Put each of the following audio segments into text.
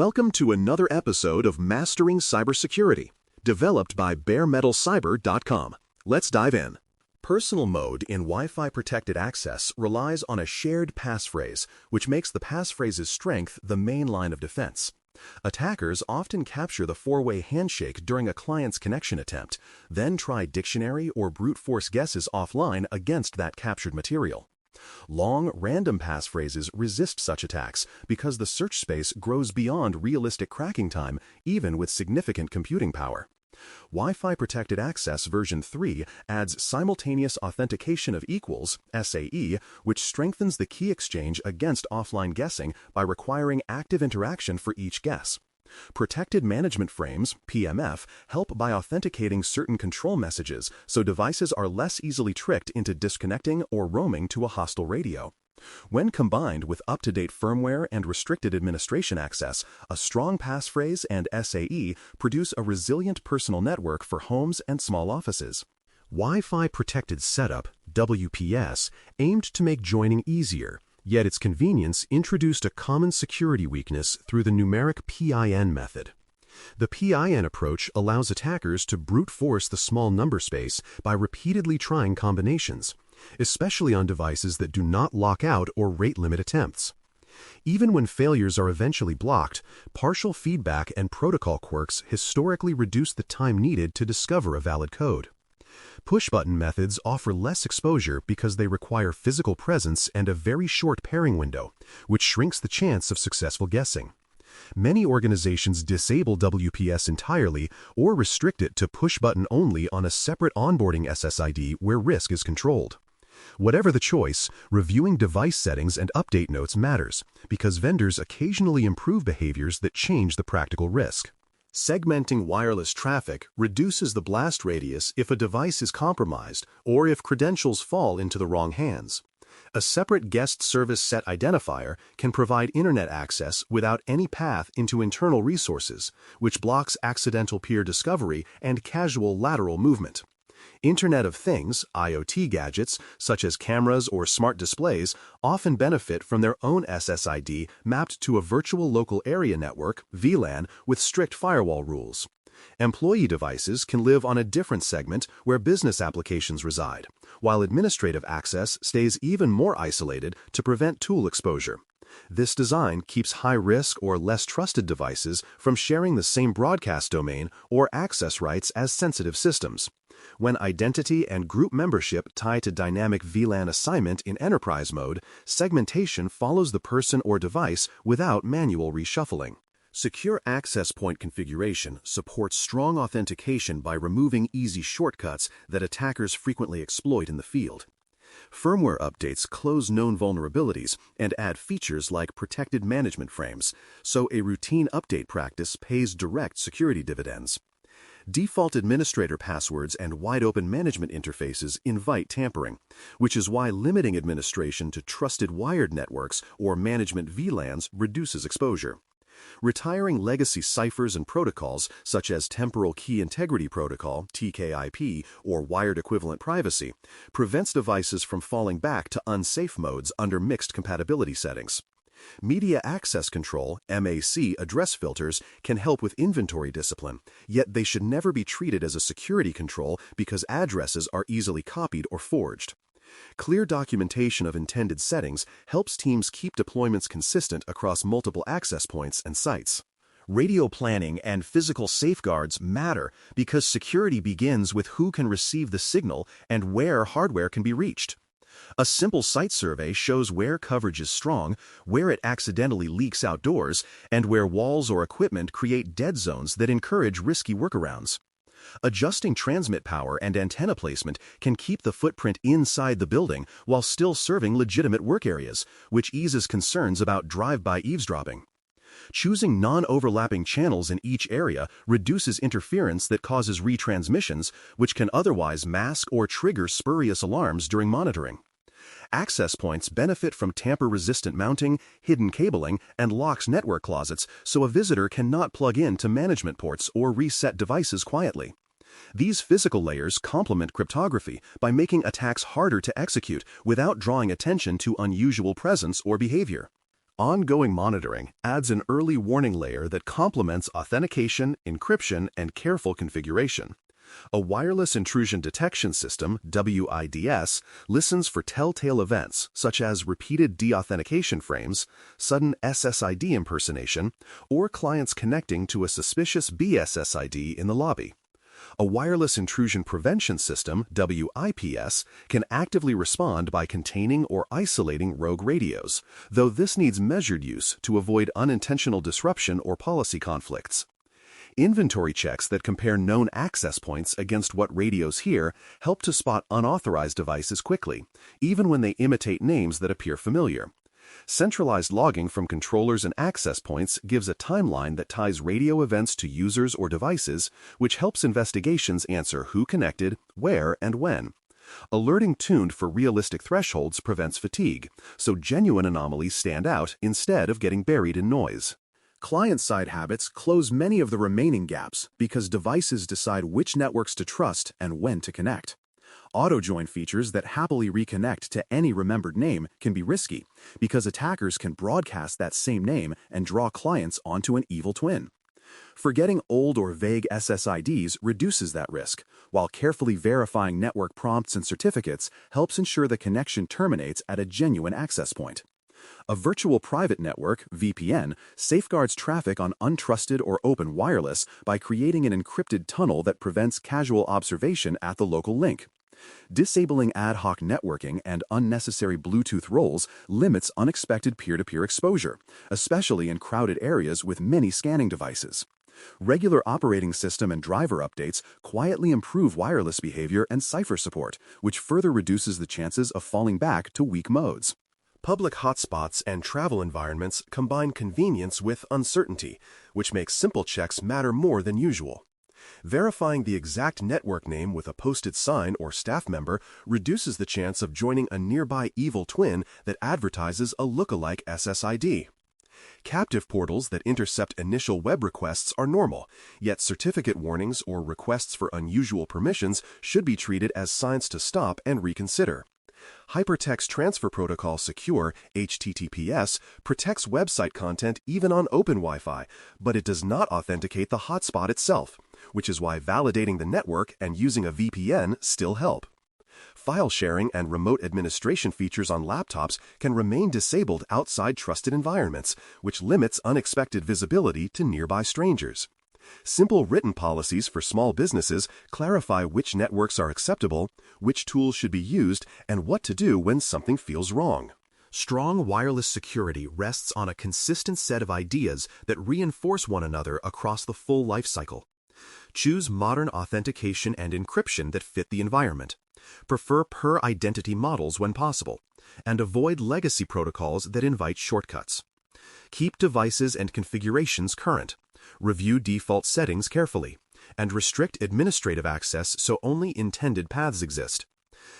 Welcome to another episode of Mastering Cybersecurity, developed by baremetalcyber.com. Let's dive in. Personal mode in Wi-Fi protected access relies on a shared passphrase, which makes the passphrase's strength the main line of defense. Attackers often capture the four-way handshake during a client's connection attempt, then try dictionary or brute force guesses offline against that captured material. Long, random passphrases resist such attacks because the search space grows beyond realistic cracking time, even with significant computing power. Wi-Fi Protected Access version 3 adds simultaneous authentication of equals, SAE, which strengthens the key exchange against offline guessing by requiring active interaction for each guess. Protected Management Frames, PMF, help by authenticating certain control messages so devices are less easily tricked into disconnecting or roaming to a hostile radio. When combined with up-to-date firmware and restricted administration access, a strong passphrase and SAE produce a resilient personal network for homes and small offices. Wi-Fi Protected Setup, WPS, aimed to make joining easier. Yet its convenience introduced a common security weakness through the numeric PIN method. The PIN approach allows attackers to brute force the small number space by repeatedly trying combinations, especially on devices that do not lock out or rate limit attempts. Even when failures are eventually blocked, partial feedback and protocol quirks historically reduce the time needed to discover a valid code. Push-button methods offer less exposure because they require physical presence and a very short pairing window, which shrinks the chance of successful guessing. Many organizations disable WPS entirely or restrict it to push-button only on a separate onboarding SSID where risk is controlled. Whatever the choice, reviewing device settings and update notes matters because vendors occasionally improve behaviors that change the practical risk. Segmenting wireless traffic reduces the blast radius if a device is compromised or if credentials fall into the wrong hands. A separate guest service set identifier can provide internet access without any path into internal resources, which blocks accidental peer discovery and casual lateral movement. Internet of Things, IoT gadgets, such as cameras or smart displays, often benefit from their own SSID mapped to a virtual local area network, VLAN, with strict firewall rules. Employee devices can live on a different segment where business applications reside, while administrative access stays even more isolated to prevent tool exposure. This design keeps high-risk or less trusted devices from sharing the same broadcast domain or access rights as sensitive systems. When identity and group membership tie to dynamic VLAN assignment in enterprise mode, segmentation follows the person or device without manual reshuffling. Secure access point configuration supports strong authentication by removing easy shortcuts that attackers frequently exploit in the field. Firmware updates close known vulnerabilities and add features like protected management frames, so a routine update practice pays direct security dividends. Default administrator passwords and wide-open management interfaces invite tampering, which is why limiting administration to trusted wired networks or management VLANs reduces exposure. Retiring legacy ciphers and protocols such as Temporal Key Integrity Protocol, TKIP, or Wired Equivalent Privacy prevents devices from falling back to unsafe modes under mixed compatibility settings. Media Access Control, MAC, address filters can help with inventory discipline, yet they should never be treated as a security control because addresses are easily copied or forged. Clear documentation of intended settings helps teams keep deployments consistent across multiple access points and sites. Radio planning and physical safeguards matter because security begins with who can receive the signal and where hardware can be reached. A simple site survey shows where coverage is strong, where it accidentally leaks outdoors, and where walls or equipment create dead zones that encourage risky workarounds. Adjusting transmit power and antenna placement can keep the footprint inside the building while still serving legitimate work areas, which eases concerns about drive-by eavesdropping. Choosing non-overlapping channels in each area reduces interference that causes retransmissions, which can otherwise mask or trigger spurious alarms during monitoring. Access points benefit from tamper-resistant mounting, hidden cabling, and locks network closets so a visitor cannot plug in to management ports or reset devices quietly. These physical layers complement cryptography by making attacks harder to execute without drawing attention to unusual presence or behavior. Ongoing monitoring adds an early warning layer that complements authentication, encryption, and careful configuration. A wireless intrusion detection system, WIDS, listens for telltale events such as repeated deauthentication frames, sudden SSID impersonation, or clients connecting to a suspicious BSSID in the lobby. A wireless intrusion prevention system, WIPS, can actively respond by containing or isolating rogue radios, though this needs measured use to avoid unintentional disruption or policy conflicts. Inventory checks that compare known access points against what radios hear help to spot unauthorized devices quickly, even when they imitate names that appear familiar. Centralized logging from controllers and access points gives a timeline that ties radio events to users or devices, which helps investigations answer who connected, where, and when. Alerting tuned for realistic thresholds prevents fatigue, so genuine anomalies stand out instead of getting buried in noise. Client-side habits close many of the remaining gaps because devices decide which networks to trust and when to connect. Auto-join features that happily reconnect to any remembered name can be risky because attackers can broadcast that same name and draw clients onto an evil twin. Forgetting old or vague SSIDs reduces that risk, while carefully verifying network prompts and certificates helps ensure the connection terminates at a genuine access point. A virtual private network, VPN, safeguards traffic on untrusted or open wireless by creating an encrypted tunnel that prevents casual observation at the local link. Disabling ad hoc networking and unnecessary Bluetooth roles limits unexpected peer-to-peer exposure, especially in crowded areas with many scanning devices. Regular operating system and driver updates quietly improve wireless behavior and cipher support, which further reduces the chances of falling back to weak modes. Public hotspots and travel environments combine convenience with uncertainty, which makes simple checks matter more than usual. Verifying the exact network name with a posted sign or staff member reduces the chance of joining a nearby evil twin that advertises a lookalike SSID. Captive portals that intercept initial web requests are normal, yet certificate warnings or requests for unusual permissions should be treated as signs to stop and reconsider. Hypertext Transfer Protocol Secure, HTTPS, protects website content even on open Wi-Fi, but it does not authenticate the hotspot itself, which is why validating the network and using a VPN still help. File sharing and remote administration features on laptops can remain disabled outside trusted environments, which limits unexpected visibility to nearby strangers. Simple written policies for small businesses clarify which networks are acceptable, which tools should be used, and what to do when something feels wrong. Strong wireless security rests on a consistent set of ideas that reinforce one another across the full life cycle. Choose modern authentication and encryption that fit the environment. Prefer per-identity models when possible, and avoid legacy protocols that invite shortcuts. Keep devices and configurations current. Review default settings carefully, and restrict administrative access so only intended paths exist.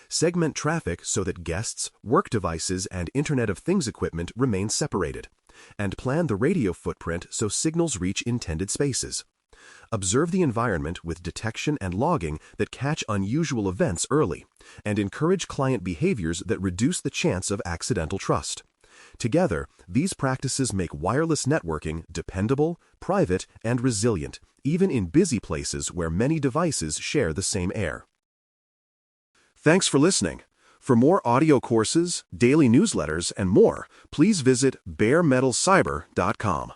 Segment traffic so that guests, work devices, and Internet of Things equipment remain separated, and plan the radio footprint so signals reach intended spaces. Observe the environment with detection and logging that catch unusual events early, and encourage client behaviors that reduce the chance of accidental trust. Together, these practices make wireless networking dependable, private, and resilient, even in busy places where many devices share the same air. Thanks for listening. For more audio courses, daily newsletters, and more, please visit baremetalcyber.com.